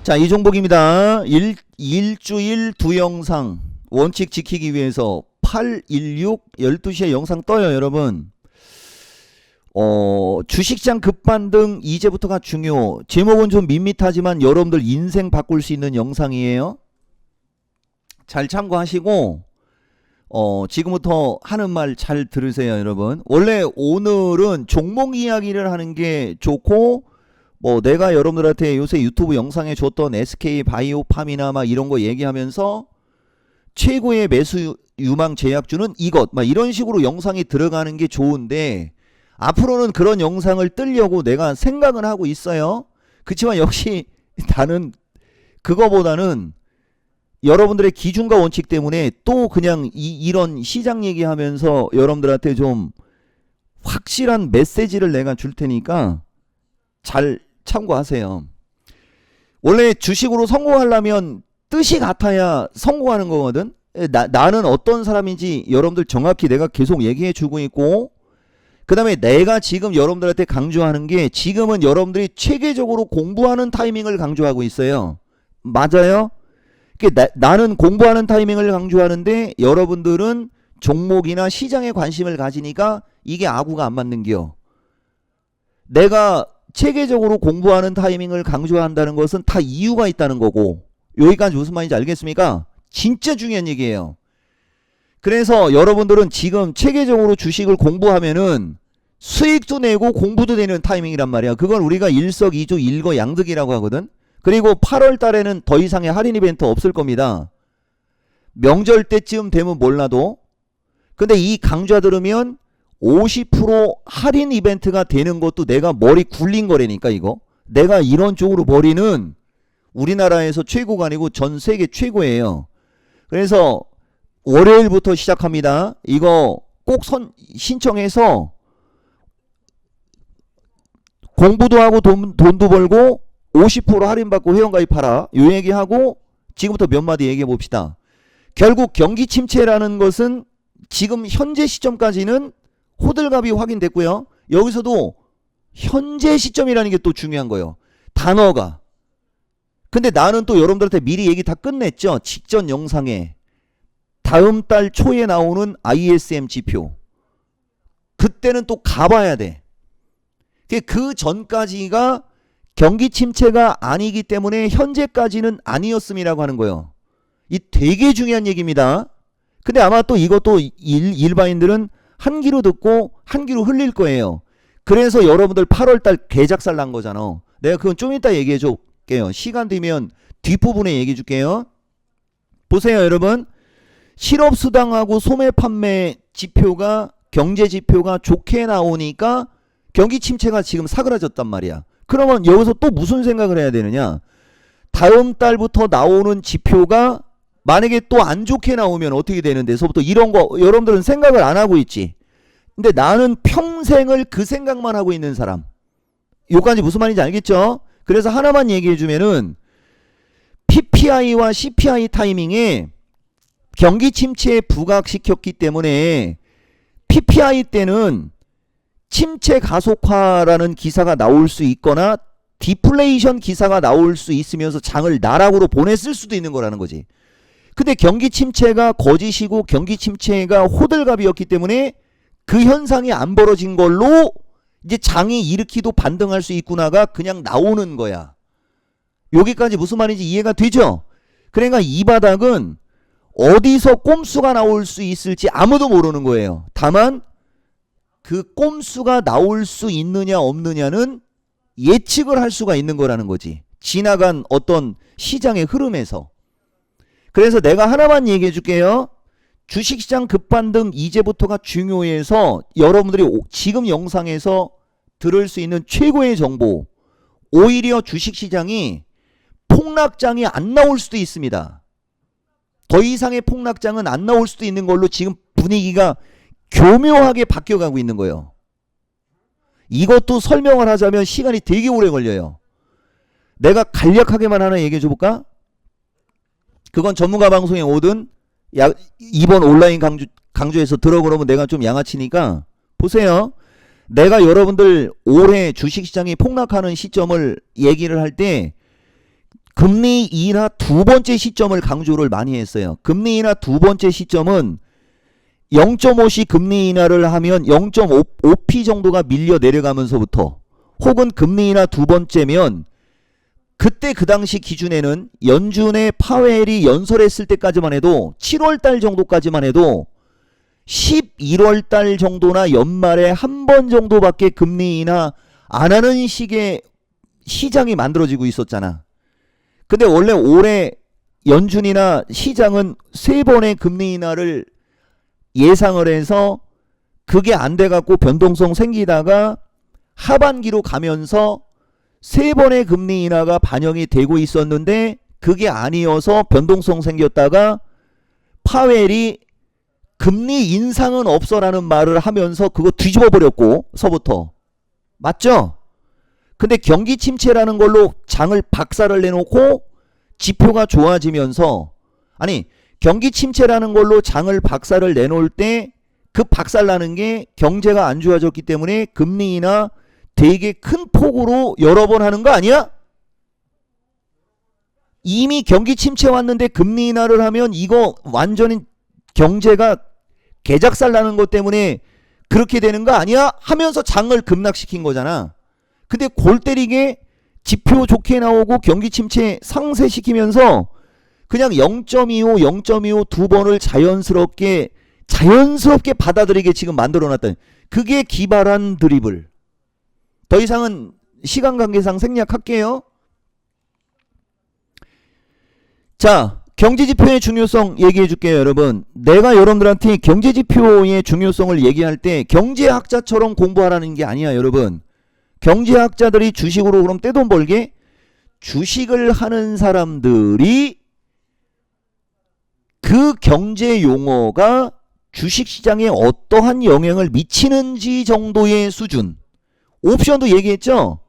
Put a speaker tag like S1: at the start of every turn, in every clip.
S1: 자, 이 종목입니다. 일주일 두 영상 원칙 지키기 위해서 816 12시에 영상 떠요, 여러분. 주식시장 급반등 이제부터가 중요. 제목은 좀 밋밋하지만 여러분들 인생 바꿀 수 있는 영상이에요. 잘 참고하시고 지금부터 하는 말 잘 들으세요, 여러분. 원래 오늘은 종목 이야기를 하는 게 좋고, 내가 여러분들한테 요새 유튜브 영상에 줬던 SK바이오팜이나 막 이런 거 얘기하면서 최고의 매수 유망 제약주는 이것, 막 이런 식으로 영상이 들어가는 게 좋은데, 앞으로는 그런 영상을 뜨려고 내가 생각은 하고 있어요. 그렇지만 역시 나는 그거보다는 여러분들의 기준과 원칙 때문에 또 그냥 이런 시장 얘기하면서 여러분들한테 좀 확실한 메시지를 내가 줄 테니까 잘 참고하세요. 원래 주식으로 성공하려면 뜻이 같아야 성공하는 거거든. 나는 어떤 사람인지 여러분들 정확히 내가 계속 얘기해 주고 있고, 그 다음에 내가 지금 여러분들한테 강조하는 게, 지금은 여러분들이 체계적으로 공부하는 타이밍을 강조하고 있어요. 맞아요? 나는 공부하는 타이밍을 강조하는데 여러분들은 종목이나 시장에 관심을 가지니까 이게 아구가 안 맞는겨. 내가 체계적으로 공부하는 타이밍을 강조한다는 것은 다 이유가 있다는 거고, 여기까지 무슨 말인지 알겠습니까? 진짜 중요한 얘기예요. 그래서 여러분들은 지금 체계적으로 주식을 공부하면은 수익도 내고 공부도 되는 타이밍이란 말이야. 그건 우리가 일석이조 일거양득이라고 하거든. 그리고 8월 달에는 더 이상의 할인 이벤트 없을 겁니다. 명절 때쯤 되면 몰라도. 근데 이 강좌 들으면 50% 할인 이벤트가 되는 것도 내가 머리 굴린 거라니까, 이거. 내가 이런 쪽으로 머리는 우리나라에서 최고가 아니고 전 세계 최고예요. 그래서 월요일부터 시작합니다. 이거 꼭 신청해서 공부도 하고 돈도 벌고 50% 할인받고 회원가입하라. 요 얘기하고 지금부터 몇 마디 얘기해 봅시다. 결국 경기 침체라는 것은 지금 현재 시점까지는 호들갑이 확인됐고요. 여기서도 현재 시점이라는 게 또 중요한 거예요. 단어가. 근데 나는 또 여러분들한테 미리 얘기 다 끝냈죠. 직전 영상에. 다음 달 초에 나오는 ISM 지표. 그때는 또 가봐야 돼. 그 전까지가 경기 침체가 아니기 때문에 현재까지는 아니었음이라고 하는 거예요. 이 되게 중요한 얘기입니다. 근데 아마 또 이것도 일반인들은 한 귀로 듣고 한 귀로 흘릴 거예요. 그래서 여러분들 8월달 개작살 난 거잖아. 내가 그건 좀 이따 얘기해 줄게요. 시간 되면 뒷부분에 얘기해 줄게요. 보세요, 여러분. 실업수당하고 소매 판매 지표가, 경제 지표가 좋게 나오니까 경기 침체가 지금 사그라졌단 말이야. 그러면 여기서 또 무슨 생각을 해야 되느냐? 다음 달부터 나오는 지표가 만약에 또 안 좋게 나오면 어떻게 되는데서부터 이런 거 여러분들은 생각을 안 하고 있지. 근데 나는 평생을 그 생각만 하고 있는 사람. 요까지 무슨 말인지 알겠죠? 그래서 하나만 얘기해 주면은 PPI와 CPI 타이밍에 경기 침체에 부각시켰기 때문에 PPI 때는 침체 가속화라는 기사가 나올 수 있거나 디플레이션 기사가 나올 수 있으면서 장을 나락으로 보냈을 수도 있는 거라는 거지. 근데 경기 침체가 거짓이고 경기 침체가 호들갑이었기 때문에 그 현상이 안 벌어진 걸로 이제 장이 일으키도 반등할 수 있구나가 그냥 나오는 거야. 여기까지 무슨 말인지 이해가 되죠? 그러니까 이 바닥은 어디서 꼼수가 나올 수 있을지 아무도 모르는 거예요. 다만 그 꼼수가 나올 수 있느냐 없느냐는 예측을 할 수가 있는 거라는 거지. 지나간 어떤 시장의 흐름에서. 그래서 내가 하나만 얘기해 줄게요. 주식시장 급반등 이제부터가 중요해서 여러분들이 지금 영상에서 들을 수 있는 최고의 정보. 오히려 주식시장이 폭락장이 안 나올 수도 있습니다. 더 이상의 폭락장은 안 나올 수도 있는 걸로 지금 분위기가 교묘하게 바뀌어가고 있는 거예요. 이것도 설명을 하자면 시간이 되게 오래 걸려요. 내가 간략하게만 하나 얘기해 줘볼까? 그건 전문가 방송에 오든 이번 온라인 강좌에서 들어 그러면 내가 좀 양아치니까 보세요. 내가 여러분들 올해 주식시장이 폭락하는 시점을 얘기를 할 때 금리 인하 두 번째 시점을 강조를 많이 했어요. 금리 인하 두 번째 시점은 0.5씩 금리 인하를 하면 0.5p 정도가 밀려 내려가면서부터, 혹은 금리 인하 두 번째면 그때 그 당시 기준에는 연준의 파웰이 연설했을 때까지만 해도 7월달 정도까지만 해도 11월달 정도나 연말에 한 번 정도밖에 금리 인하 안 하는 식의 시장이 만들어지고 있었잖아. 근데 원래 올해 연준이나 시장은 3번의 금리 인하를 예상을 해서 그게 안 돼갖고 변동성 생기다가 하반기로 가면서 3번의 금리 인하가 반영이 되고 있었는데 그게 아니어서 변동성 생겼다가 파웰이 금리 인상은 없어라는 말을 하면서 그거 뒤집어 버렸고 서부터. 맞죠? 근데 경기 침체라는 걸로 장을 박살을 내놓고 지표가 좋아지면서, 아니 경기 침체라는 걸로 장을 박살을 내놓을 때 그 박살나는 게 경제가 안 좋아졌기 때문에 금리 인하 되게 큰 폭으로 여러 번 하는 거 아니야? 이미 경기 침체 왔는데 금리 인하를 하면 이거 완전히 경제가 개작살 나는 것 때문에 그렇게 되는 거 아니야? 하면서 장을 급락시킨 거잖아. 근데 골 때리게 지표 좋게 나오고 경기 침체 상쇄시키면서 그냥 0.25, 0.25 두 번을 자연스럽게 받아들이게 지금 만들어놨다. 그게 기발한 드리블. 더 이상은 시간 관계상 생략할게요. 자, 경제지표의 중요성 얘기해 줄게요, 여러분. 내가 여러분들한테 경제지표의 중요성을 얘기할 때 경제학자처럼 공부하라는 게 아니야, 여러분. 경제학자들이 주식으로 그럼 떼돈 벌게? 주식을 하는 사람들이 그 경제 용어가 주식시장에 어떠한 영향을 미치는지 정도의 수준. 옵션도 얘기했죠?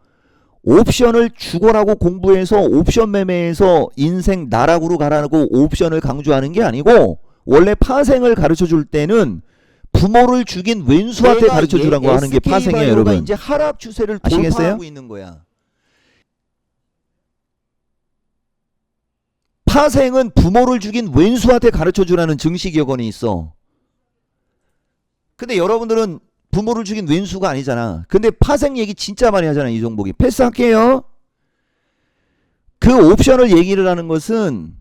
S1: 옵션을 죽어라고 공부해서 옵션 매매에서 인생 나락으로 가라고 옵션을 강조하는 게 아니고, 원래 파생을 가르쳐 줄 때는 부모를 죽인 왼수한테 가르쳐 주라고 하는 게 파생이에요, 여러분. 이제 하락 추세를 돌파하고 있는 거야. 파생은 부모를 죽인 왼수한테 가르쳐 주라는 증시격언이 있어. 근데 여러분들은 부모를 죽인 왼수가 아니잖아. 근데 파생 얘기 진짜 많이 하잖아, 이 종목이. 패스할게요. 그 옵션을 얘기를 하는 것은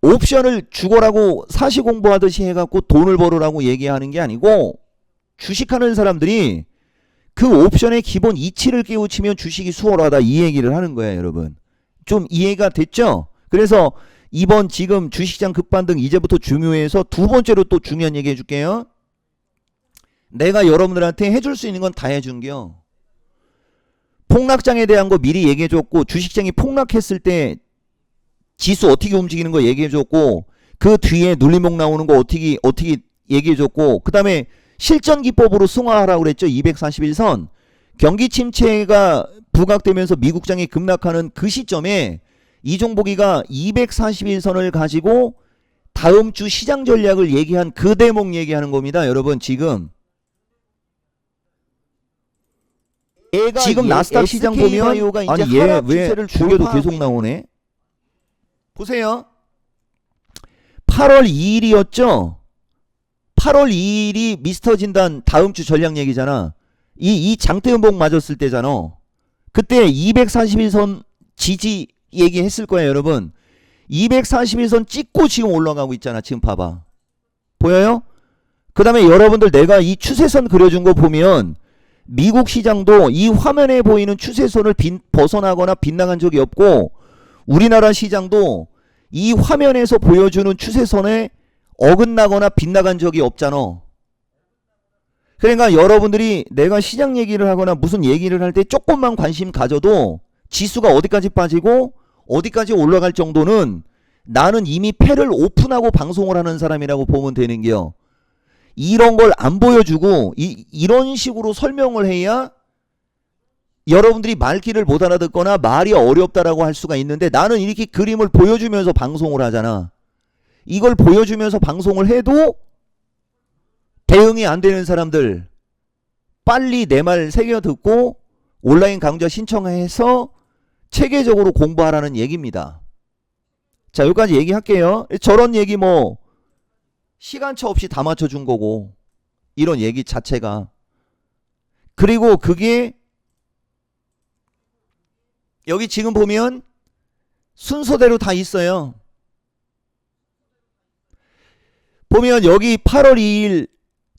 S1: 옵션을 죽어라고 사시 공부하듯이 해갖고 돈을 벌으라고 얘기하는 게 아니고, 주식하는 사람들이 그 옵션의 기본 이치를 깨우치면 주식이 수월하다, 이 얘기를 하는 거야, 여러분. 좀 이해가 됐죠? 그래서 이번 지금 주식시장 급반등 이제부터 중요해서 두 번째로 또 중요한 얘기 해줄게요. 내가 여러분들한테 해줄 수 있는 건 다 해준겨. 폭락장에 대한 거 미리 얘기해줬고, 주식시장이 폭락했을 때 지수 어떻게 움직이는 거 얘기해줬고, 그 뒤에 눌림목 나오는 거 어떻게 얘기해줬고, 그 다음에 실전기법으로 승화하라고 그랬죠. 241선. 경기 침체가 부각되면서 미국장이 급락하는 그 시점에 이종복이가 241선을 가지고 다음 주 시장 전략을 얘기한 그 대목 얘기하는 겁니다, 여러분. 지금 나스닥 시장 보면, 아니 얘 왜 고개도 계속 나오네. 보세요. 8월 2일이었죠. 8월 2일이 미스터 진단 다음 주 전략 얘기잖아. 이 장대음봉 맞았을 때잖아. 그때 241선 지지 얘기했을 거예요, 여러분. 241선 찍고 지금 올라가고 있잖아. 지금 봐봐. 보여요? 그 다음에 여러분들 내가 이 추세선 그려준 거 보면 미국 시장도 이 화면에 보이는 추세선을 벗어나거나 빗나간 적이 없고, 우리나라 시장도 이 화면에서 보여주는 추세선에 어긋나거나 빗나간 적이 없잖아. 그러니까 여러분들이 내가 시장 얘기를 하거나 무슨 얘기를 할 때 조금만 관심 가져도 지수가 어디까지 빠지고 어디까지 올라갈 정도는 나는 이미 패를 오픈하고 방송을 하는 사람이라고 보면 되는겨. 이런 걸 안 보여주고 이런 식으로 설명을 해야 여러분들이 말귀를 못 알아듣거나 말이 어렵다라고 할 수가 있는데, 나는 이렇게 그림을 보여주면서 방송을 하잖아. 이걸 보여주면서 방송을 해도 대응이 안 되는 사람들, 빨리 내 말 새겨 듣고 온라인 강좌 신청해서 체계적으로 공부하라는 얘기입니다. 자, 여기까지 얘기할게요. 저런 얘기 뭐 시간차 없이 다 맞춰준 거고, 이런 얘기 자체가. 그리고 그게 여기 지금 보면 순서대로 다 있어요. 보면 여기 8월 2일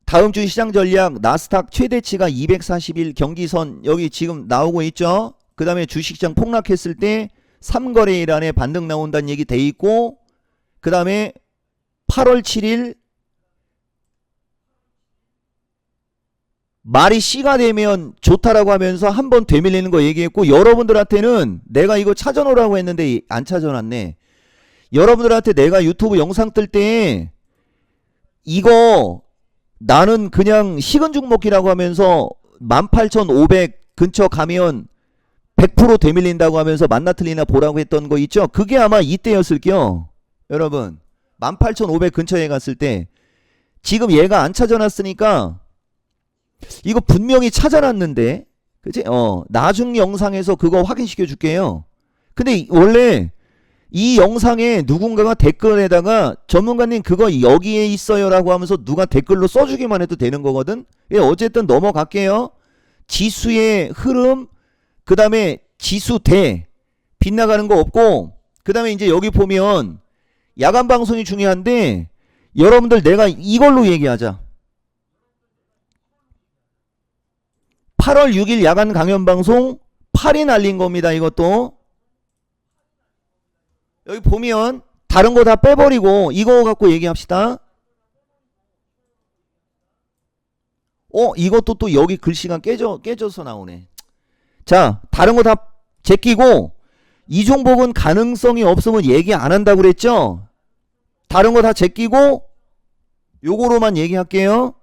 S1: 다음 주 시장 전략 나스닥 최대치가 241 경기선 여기 지금 나오고 있죠. 그 다음에 주식시장 폭락했을 때 3거래일 안에 반등 나온다는 얘기 돼 있고, 그 다음에 8월 7일 말이 C가 되면 좋다라고 하면서 한 번 되밀리는 거 얘기했고, 여러분들한테는 내가 이거 찾아놓으라고 했는데 안 찾아놨네. 여러분들한테 내가 유튜브 영상 뜰 때 이거 나는 그냥 식은 죽 먹기라고 하면서 18,500 근처 가면 100% 되밀린다고 하면서 맞나 틀리나 보라고 했던 거 있죠? 그게 아마 이때였을게요. 여러분 18,500 근처에 갔을 때. 지금 얘가 안 찾아놨으니까 이거 분명히 찾아놨는데, 그치? 나중 영상에서 그거 확인시켜 줄게요. 근데 원래 이 영상에 누군가가 댓글에다가 전문가님 그거 여기에 있어요 라고 하면서 누가 댓글로 써주기만 해도 되는 거거든. 어쨌든 넘어갈게요. 지수의 흐름, 그 다음에 지수 대 빗나가는 거 없고, 그 다음에 이제 여기 보면 야간 방송이 중요한데, 여러분들 내가 이걸로 얘기하자. 8월 6일 야간 강연 방송 8이 날린 겁니다. 이것도 여기 보면 다른 거 다 빼버리고 이거 갖고 얘기합시다. 이것도 또 여기 글씨가 깨져서 나오네. 자, 다른 거 다 제끼고 이종복은 가능성이 없으면 얘기 안 한다고 그랬죠? 다른 거 다 제끼고 요거로만 얘기할게요.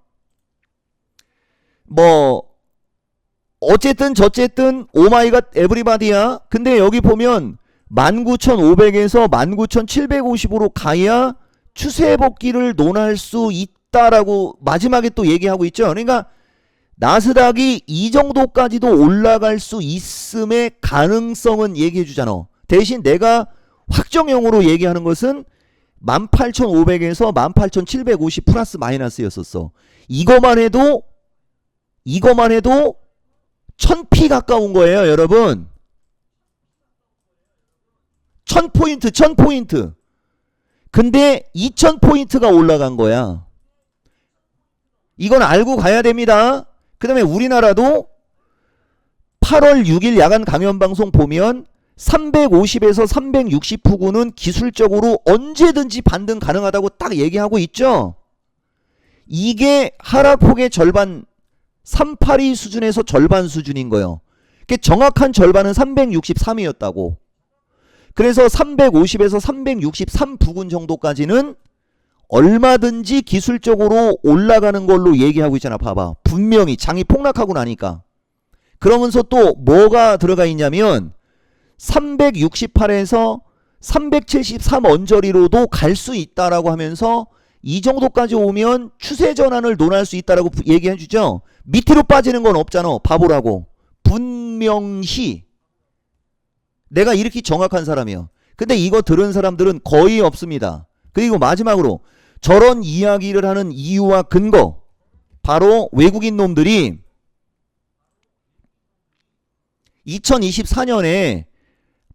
S1: 뭐 어쨌든 저쨌든 오마이갓 에브리바디야. 근데 여기 보면 19,500에서 19,750으로 가야 추세 복귀를 논할 수 있다라고 마지막에 또 얘기하고 있죠. 그러니까 나스닥이 이 정도까지도 올라갈 수 있음의 가능성은 얘기해 주잖아. 대신 내가 확정형으로 얘기하는 것은 18,500에서 18,750 플러스 마이너스였었어. 이거만 해도 1000피 가까운 거예요, 여러분. 1000포인트. 근데 2000포인트가 올라간 거야. 이건 알고 가야 됩니다. 그 다음에 우리나라도 8월 6일 야간 강연방송 보면 350에서 360 부근은 기술적으로 언제든지 반등 가능하다고 딱 얘기하고 있죠. 이게 하락폭의 절반, 382 수준에서 절반 수준인 거예요. 정확한 절반은 363이었다고. 그래서 350에서 363 부근 정도까지는 얼마든지 기술적으로 올라가는 걸로 얘기하고 있잖아. 봐봐. 분명히 장이 폭락하고 나니까. 그러면서 또 뭐가 들어가 있냐면 368에서 373 언저리로도 갈 수 있다라고 하면서 이 정도까지 오면 추세 전환을 논할 수 있다라고 얘기해 주죠. 밑으로 빠지는 건 없잖아. 바보라고. 분명히 내가 이렇게 정확한 사람이요. 근데 이거 들은 사람들은 거의 없습니다. 그리고 마지막으로 저런 이야기를 하는 이유와 근거, 바로 외국인 놈들이 2024년에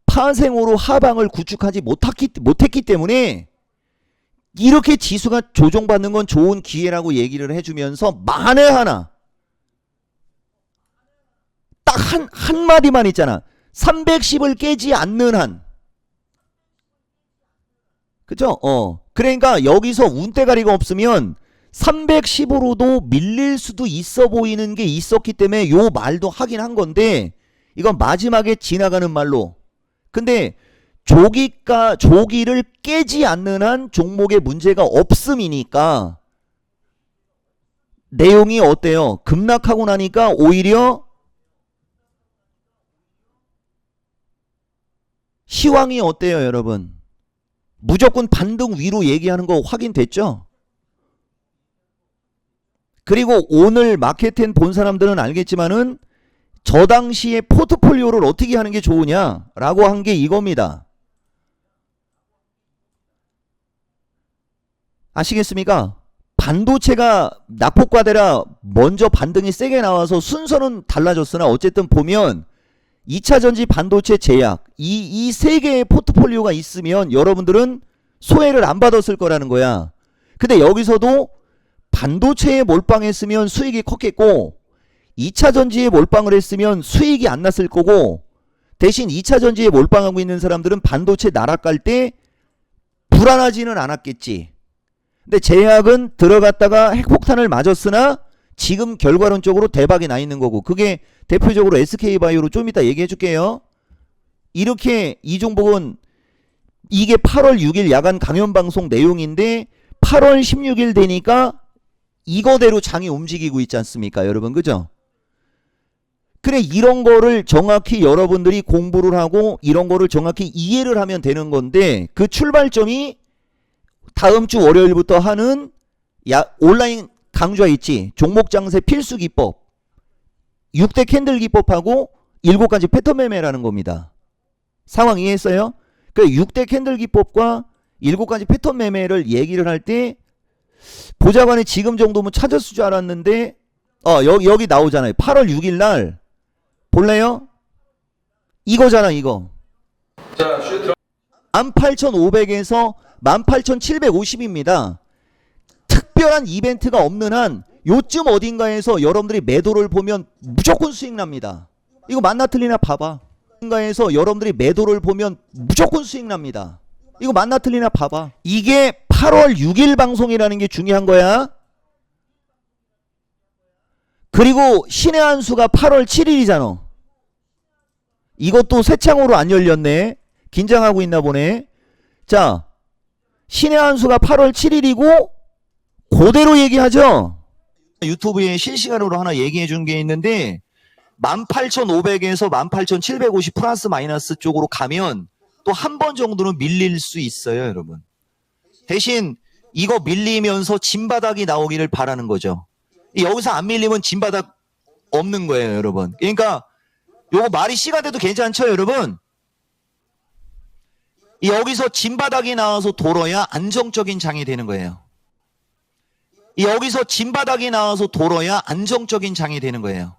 S1: 파생으로 하방을 구축하지 못했기 때문에 이렇게 지수가 조정받는 건 좋은 기회라고 얘기를 해주면서 만에 하나 딱 한마디만 있잖아. 310을 깨지 않는 한. 그죠? 그러니까 여기서 운대가리가 없으면 310으로도 밀릴 수도 있어 보이는 게 있었기 때문에 요 말도 하긴 한 건데, 이건 마지막에 지나가는 말로. 근데 조기를 깨지 않는 한 종목에 문제가 없음이니까 내용이 어때요? 급락하고 나니까 오히려 시황이 어때요, 여러분? 무조건 반등 위로 얘기하는 거 확인됐죠? 그리고 오늘 마켓텐 본 사람들은 알겠지만은 저 당시에 포트폴리오를 어떻게 하는 게 좋으냐라고 한 게 이겁니다. 아시겠습니까? 반도체가 낙폭과대라 먼저 반등이 세게 나와서 순서는 달라졌으나 어쨌든 보면 2차전지 반도체 제약 이 세 개의 포트폴리오가 있으면 여러분들은 소외를 안 받았을 거라는 거야. 근데 여기서도 반도체에 몰빵했으면 수익이 컸겠고 2차전지에 몰빵을 했으면 수익이 안 났을 거고 대신 2차전지에 몰빵하고 있는 사람들은 반도체 나락갈 때 불안하지는 않았겠지. 근데 제약은 들어갔다가 핵폭탄을 맞았으나 지금 결과론적으로 대박이 나 있는 거고 그게 대표적으로 SK바이오로 좀 이따 얘기해 줄게요. 이렇게 이 종목은 이게 8월 6일 야간 강연방송 내용인데 8월 16일 되니까 이거대로 장이 움직이고 있지 않습니까 여러분, 그죠? 그래, 이런 거를 정확히 여러분들이 공부를 하고 이런 거를 정확히 이해를 하면 되는 건데 그 출발점이 다음 주 월요일부터 하는 온라인 강좌 있지. 종목장세 필수 기법 6대 캔들 기법하고 7가지 패턴 매매라는 겁니다. 상황 이해했어요? 그 6대 캔들 기법과 7가지 패턴 매매를 얘기를 할 때 보좌관이 지금 정도면 찾았을 줄 알았는데 여기 나오잖아요. 8월 6일 날 볼래요? 이거잖아 이거.
S2: 자,
S1: 18,500에서 18,750입니다. 특별한 이벤트가 없는 한 요쯤 어딘가에서 여러분들이 매도를 보면 무조건 수익 납니다. 이거 맞나 틀리나 봐봐. 어딘가에서 여러분들이 매도를 보면 무조건 수익 납니다. 이거 맞나 틀리나 봐봐. 이게 8월 6일 방송이라는 게 중요한 거야. 그리고 신의 한 수가 8월 7일이잖아. 이것도 새 창으로 안 열렸네. 긴장하고 있나 보네. 자, 신의 한 수가 8월 7일이고 그대로 얘기하죠. 유튜브에 실시간으로 하나 얘기해 준 게 있는데 18,500에서 18,750 플러스 마이너스 쪽으로 가면 또 한 번 정도는 밀릴 수 있어요, 여러분. 대신 이거 밀리면서 진바닥이 나오기를 바라는 거죠. 여기서 안 밀리면 진바닥 없는 거예요, 여러분. 그러니까 요거 말이 씨가 돼도 괜찮죠, 여러분? 여기서 진바닥이 나와서 돌아야 안정적인 장이 되는 거예요. 여기서 진바닥이 나와서 돌아야 안정적인 장이 되는 거예요.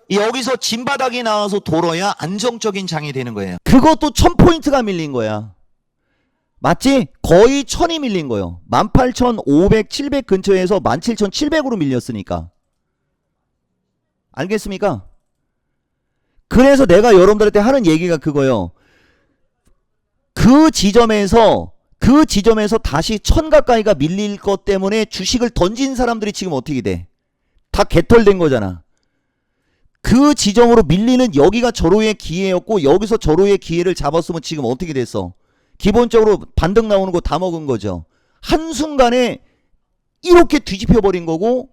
S1: 여기서 진바닥이 나와서 돌아야 안정적인 장이 되는 거예요. 그것도 1000포인트가 밀린 거야. 맞지? 거의 1000이 밀린 거예요. 18,500, 700 근처에서 17,700으로 밀렸으니까. 알겠습니까? 그래서 내가 여러분들한테 하는 얘기가 그거예요. 그 지점에서 다시 1000 가까이가 밀릴 것 때문에 주식을 던진 사람들이 지금 어떻게 돼? 다 개털된 거잖아. 그 지점으로 밀리는 여기가 절호의 기회였고 여기서 절호의 기회를 잡았으면 지금 어떻게 됐어? 기본적으로 반등 나오는 거 다 먹은 거죠. 한순간에 이렇게 뒤집혀 버린 거고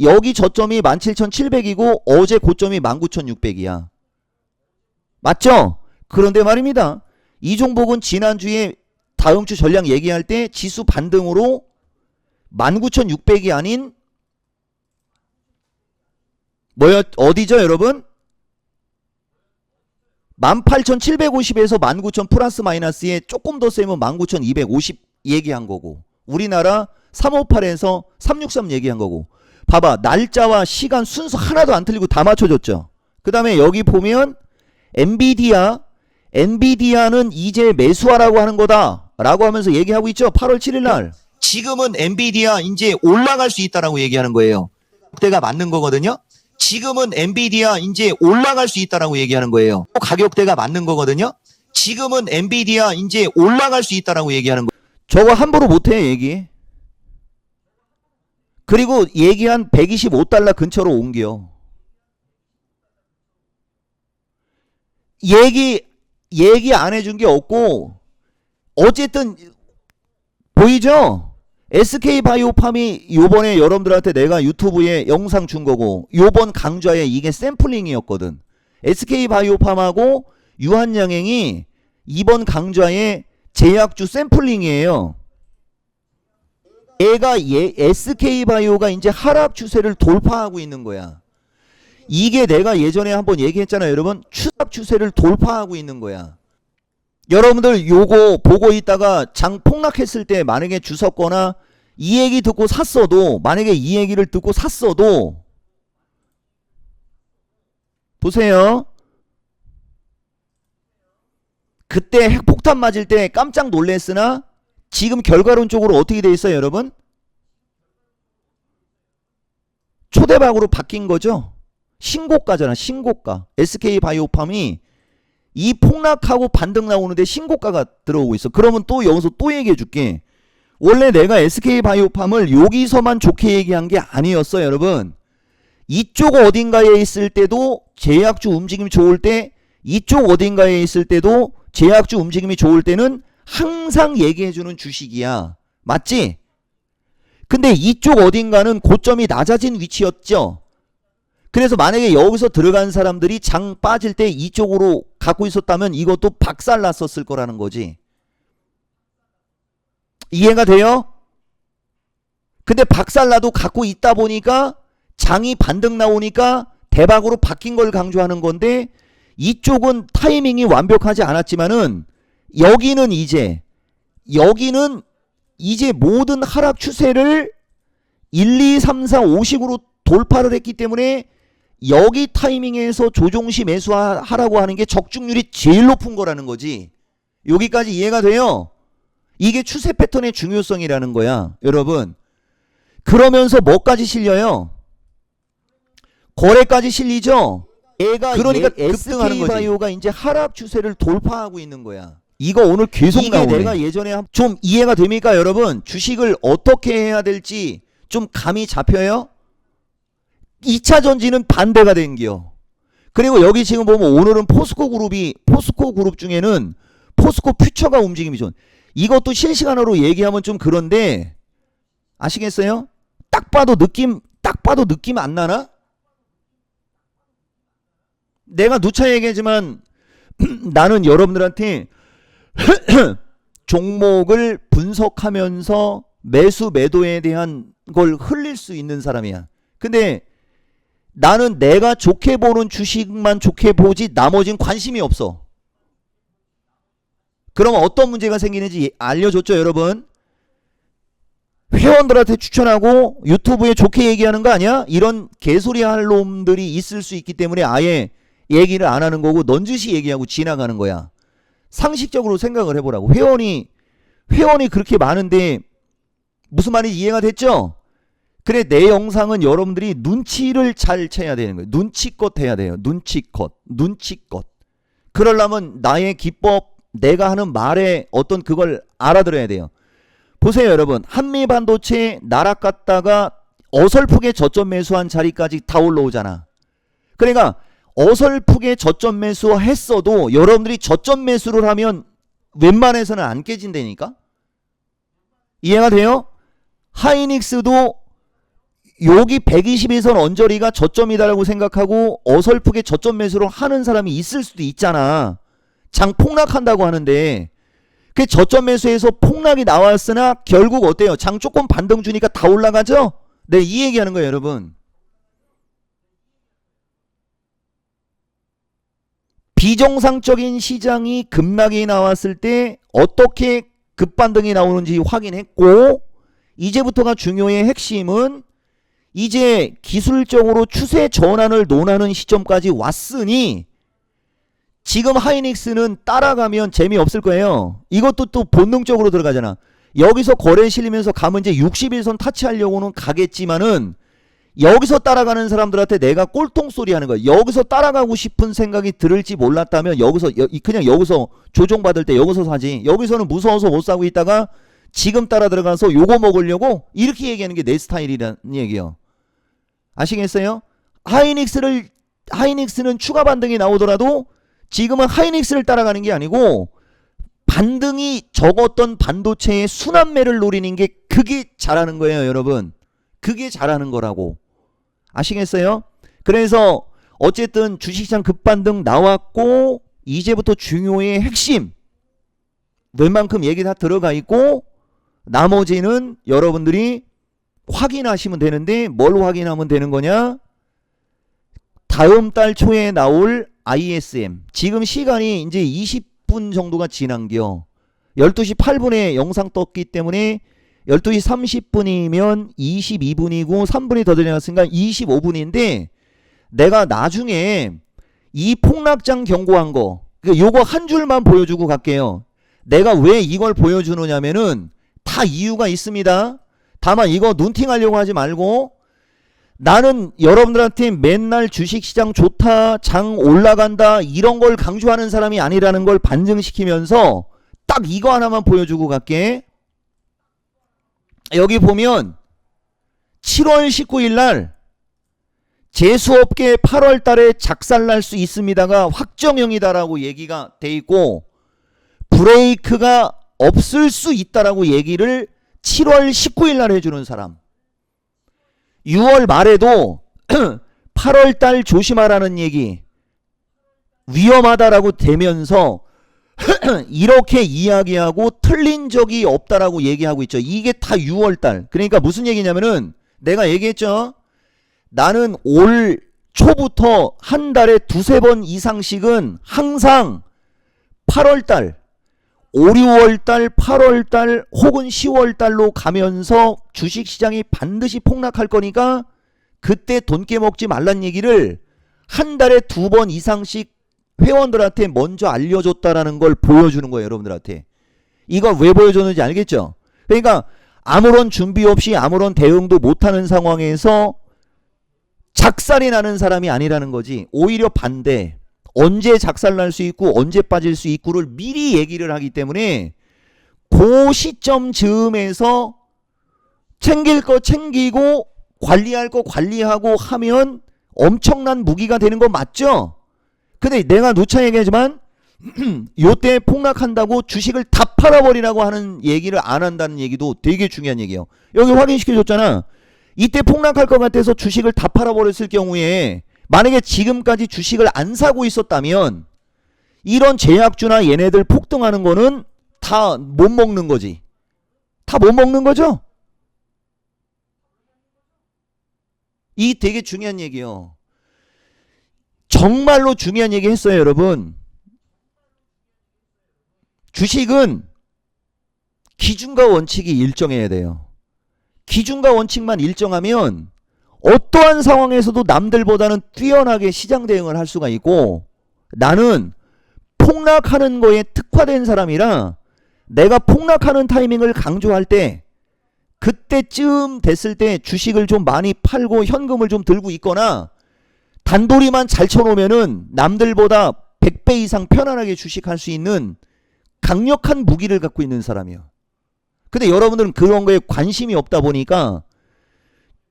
S1: 여기 저점이 17,700이고 어제 고점이 19,600이야. 맞죠? 그런데 말입니다. 이 종목은 지난주에 다음 주 전략 얘기할 때 지수 반등으로 19,600이 아닌 어디죠 여러분? 18,750에서 19,000 플러스 마이너스에 조금 더 세면 19,250 얘기한 거고 우리나라 358에서 363 얘기한 거고 봐봐, 날짜와 시간 순서 하나도 안 틀리고 다 맞춰줬죠. 그 다음에 여기 보면 엔비디아는 이제 매수하라고 하는 거다 라고 하면서 얘기하고 있죠. 8월 7일 날 지금은 엔비디아 이제 올라갈 수 있다라고 얘기하는 거예요. 그때가 맞는 거거든요. 지금은 엔비디아 이제 올라갈 수 있다라고 얘기하는 거예요. 가격대가 맞는 거거든요. 지금은 엔비디아 이제 올라갈 수 있다라고 얘기하는 거예요. 저거 함부로 못해 얘기. 그리고 얘기한 125달러 근처로 옮겨. 얘기 안 해준 게 없고 어쨌든 보이죠? SK바이오팜이 요번에 여러분들한테 내가 유튜브에 영상 준 거고 요번 강좌에 이게 샘플링이었거든. SK바이오팜하고 유한양행이 이번 강좌에 제약주 샘플링이에요. SK바이오가 이제 하락 추세를 돌파하고 있는 거야. 이게 내가 예전에 한번 얘기했잖아요. 여러분, 추락 추세를 돌파하고 있는 거야. 여러분들 요거 보고 있다가 장 폭락했을 때 만약에 주웠거나 이 얘기 듣고 샀어도, 만약에 이 얘기를 듣고 샀어도, 보세요. 그때 핵폭탄 맞을 때 깜짝 놀랐으나 지금 결과론적으로 어떻게 돼 있어요, 여러분? 초대박으로 바뀐 거죠. 신고가잖아, 신고가. SK바이오팜이 이 폭락하고 반등 나오는데 신고가가 들어오고 있어. 그러면 또 여기서 또 얘기해 줄게. 원래 내가 SK바이오팜을 여기서만 좋게 얘기한 게 아니었어요, 여러분. 이쪽 어딘가에 있을 때도 제약주 움직임이 좋을 때, 이쪽 어딘가에 있을 때도 제약주 움직임이 좋을 때는 항상 얘기해주는 주식이야. 맞지? 근데 이쪽 어딘가는 고점이 낮아진 위치였죠. 그래서 만약에 여기서 들어간 사람들이 장 빠질 때 이쪽으로 갖고 있었다면 이것도 박살났었을 거라는 거지. 이해가 돼요? 근데 박살나도 갖고 있다 보니까 장이 반등 나오니까 대박으로 바뀐 걸 강조하는 건데, 이쪽은 타이밍이 완벽하지 않았지만은 여기는 이제 모든 하락 추세를 1, 2, 3, 4, 5식으로 돌파를 했기 때문에 여기 타이밍에서 조종시 매수하라고 하는 게 적중률이 제일 높은 거라는 거지. 여기까지 이해가 돼요? 이게 추세 패턴의 중요성이라는 거야, 여러분. 그러면서 뭐까지 실려요? 거래까지 실리죠? 그러니까 급등하는 거지. SK바이오가 이제 하락 추세를 돌파하고 있는 거야. 이거 오늘 계속 이게 나오네. 내가 예전에 좀 이해가 됩니까, 여러분? 주식을 어떻게 해야 될지 좀 감이 잡혀요? 2차 전지는 반대가 된겨. 그리고 여기 지금 보면 오늘은 포스코 그룹 중에는 포스코 퓨처가 움직임이 좋은. 이것도 실시간으로 얘기하면 좀 그런데 아시겠어요? 딱 봐도 느낌 안 나나? 내가 누차 얘기하지만 나는 여러분들한테 종목을 분석하면서 매수 매도에 대한 걸 흘릴 수 있는 사람이야. 근데 나는 내가 좋게 보는 주식만 좋게 보지 나머진 관심이 없어. 그러면 어떤 문제가 생기는지 알려줬죠, 여러분? 회원들한테 추천하고 유튜브에 좋게 얘기하는 거 아니야? 이런 개소리 할 놈들이 있을 수 있기 때문에 아예 얘기를 안 하는 거고 넌지시 얘기하고 지나가는 거야. 상식적으로 생각을 해보라고. 회원이 그렇게 많은데 무슨 말인지 이해가 됐죠? 그래, 내 영상은 여러분들이 눈치를 잘 채야 되는 거예요. 눈치껏 해야 돼요. 눈치껏. 그러려면 나의 기법, 내가 하는 말에 어떤 그걸 알아들어야 돼요. 보세요, 여러분. 한미반도체 나락갔다가 어설프게 저점 매수한 자리까지 다 올라오잖아. 그러니까 어설프게 저점 매수했어도 여러분들이 저점 매수를 하면 웬만해서는 안 깨진다니까? 이해가 돼요? 하이닉스도 여기 121선 언저리가 저점이다라고 생각하고 어설프게 저점 매수를 하는 사람이 있을 수도 있잖아. 장 폭락한다고 하는데 그 저점 매수에서 폭락이 나왔으나 결국 어때요? 장 조금 반등 주니까 다 올라가죠? 네, 이 얘기하는 거예요, 여러분. 비정상적인 시장이 급락이 나왔을 때 어떻게 급반등이 나오는지 확인했고, 이제부터가 중요해. 핵심은 이제 기술적으로 추세 전환을 논하는 시점까지 왔으니 지금 하이닉스는 따라가면 재미없을 거예요. 이것도 또 본능적으로 들어가잖아. 여기서 거래 실리면서 가면 이제 61선 타치하려고는 가겠지만은 여기서 따라가는 사람들한테 내가 꼴통소리 하는 거야. 여기서 따라가고 싶은 생각이 들을지 몰랐다면 그냥 여기서 조종받을 때 여기서 사지. 여기서는 무서워서 못 사고 있다가 지금 따라 들어가서 요거 먹으려고 이렇게 얘기하는 게 내 스타일이라는 얘기예요. 아시겠어요? 하이닉스는 추가 반등이 나오더라도 지금은 하이닉스를 따라가는 게 아니고 반등이 적었던 반도체의 순환매를 노리는 게 그게 잘하는 거예요, 여러분. 그게 잘하는 거라고. 아시겠어요? 그래서 어쨌든 주식시장 급반등 나왔고 이제부터 중요의 핵심 웬만큼 얘기 다 들어가 있고 나머지는 여러분들이 확인하시면 되는데 뭘 확인하면 되는 거냐? 다음 달 초에 나올 ISM. 지금 시간이 이제 20분 정도가 지난겨. 12시 8분에 영상 떴기 때문에 12시 30분이면 22분이고 3분이 더 들어갔으니까 25분인데 내가 나중에 이 폭락장 경고한 거 요거 한 줄만 보여주고 갈게요. 내가 왜 이걸 보여주느냐면은 다 이유가 있습니다. 다만 이거 눈팅하려고 하지 말고 나는 여러분들한테 맨날 주식시장 좋다, 장 올라간다 이런 걸 강조하는 사람이 아니라는 걸 반증시키면서 딱 이거 하나만 보여주고 갈게. 여기 보면 7월 19일 날 제수업계 8월 달에 작살날 수 있습니다가 확정형이다라고 얘기가 돼 있고 브레이크가 없을 수 있다라고 얘기를 7월 19일 날 해주는 사람. 6월 말에도 8월 달 조심하라는 얘기 위험하다라고 되면서 이렇게 이야기하고 틀린 적이 없다라고 얘기하고 있죠. 이게 다 6월 달. 그러니까 무슨 얘기냐면은 내가 얘기했죠. 나는 올 초부터 한 달에 두세 번 이상씩은 항상 8월 달, 5, 6월 달, 8월 달 혹은 10월 달로 가면서 주식시장이 반드시 폭락할 거니까 그때 돈 깨먹지 말란 얘기를 한 달에 두 번 이상씩 회원들한테 먼저 알려줬다라는 걸 보여주는 거예요. 여러분들한테. 이거 왜 보여줬는지 알겠죠? 그러니까 아무런 준비 없이 아무런 대응도 못하는 상황에서 작살이 나는 사람이 아니라는 거지. 오히려 반대. 언제 작살날 수 있고 언제 빠질 수 있고를 미리 얘기를 하기 때문에 그 시점 즈음에서 챙길 거 챙기고 관리할 거 관리하고 하면 엄청난 무기가 되는 거 맞죠? 근데 내가 누차 얘기하지만 요때 폭락한다고 주식을 다 팔아버리라고 하는 얘기를 안 한다는 얘기도 되게 중요한 얘기예요. 여기 확인시켜줬잖아. 이때 폭락할 것 같아서 주식을 다 팔아버렸을 경우에 만약에 지금까지 주식을 안 사고 있었다면 이런 제약주나 얘네들 폭등하는 거는 다 못 먹는 거지. 다 못 먹는 거죠? 이 되게 중요한 얘기예요. 정말로 중요한 얘기 했어요, 여러분. 주식은 기준과 원칙이 일정해야 돼요. 기준과 원칙만 일정하면 어떠한 상황에서도 남들보다는 뛰어나게 시장 대응을 할 수가 있고 나는 폭락하는 거에 특화된 사람이라 내가 폭락하는 타이밍을 강조할 때 그때쯤 됐을 때 주식을 좀 많이 팔고 현금을 좀 들고 있거나 단도리만 잘 쳐놓으면은 남들보다 100배 이상 편안하게 주식할 수 있는 강력한 무기를 갖고 있는 사람이에요. 근데 여러분들은 그런 거에 관심이 없다 보니까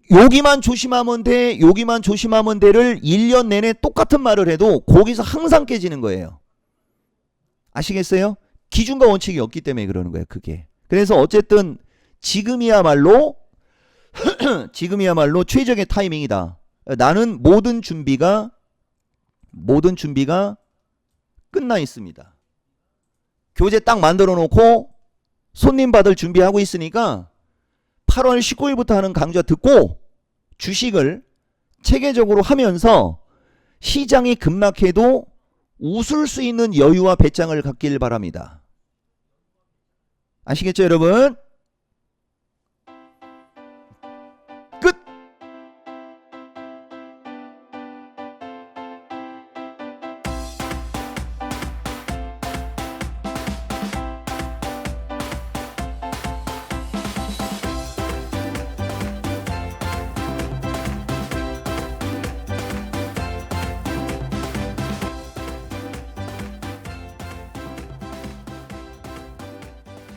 S1: 여기만 조심하면 돼, 여기만 조심하면 돼를 1년 내내 똑같은 말을 해도 거기서 항상 깨지는 거예요. 아시겠어요? 기준과 원칙이 없기 때문에 그러는 거예요, 그게. 그래서 어쨌든 지금이야말로 지금이야말로 최적의 타이밍이다. 나는 모든 준비가 끝나 있습니다. 교재 딱 만들어 놓고 손님 받을 준비하고 있으니까 8월 19일부터 하는 강좌 듣고 주식을 체계적으로 하면서 시장이 급락해도 웃을 수 있는 여유와 배짱을 갖길 바랍니다. 아시겠죠, 여러분?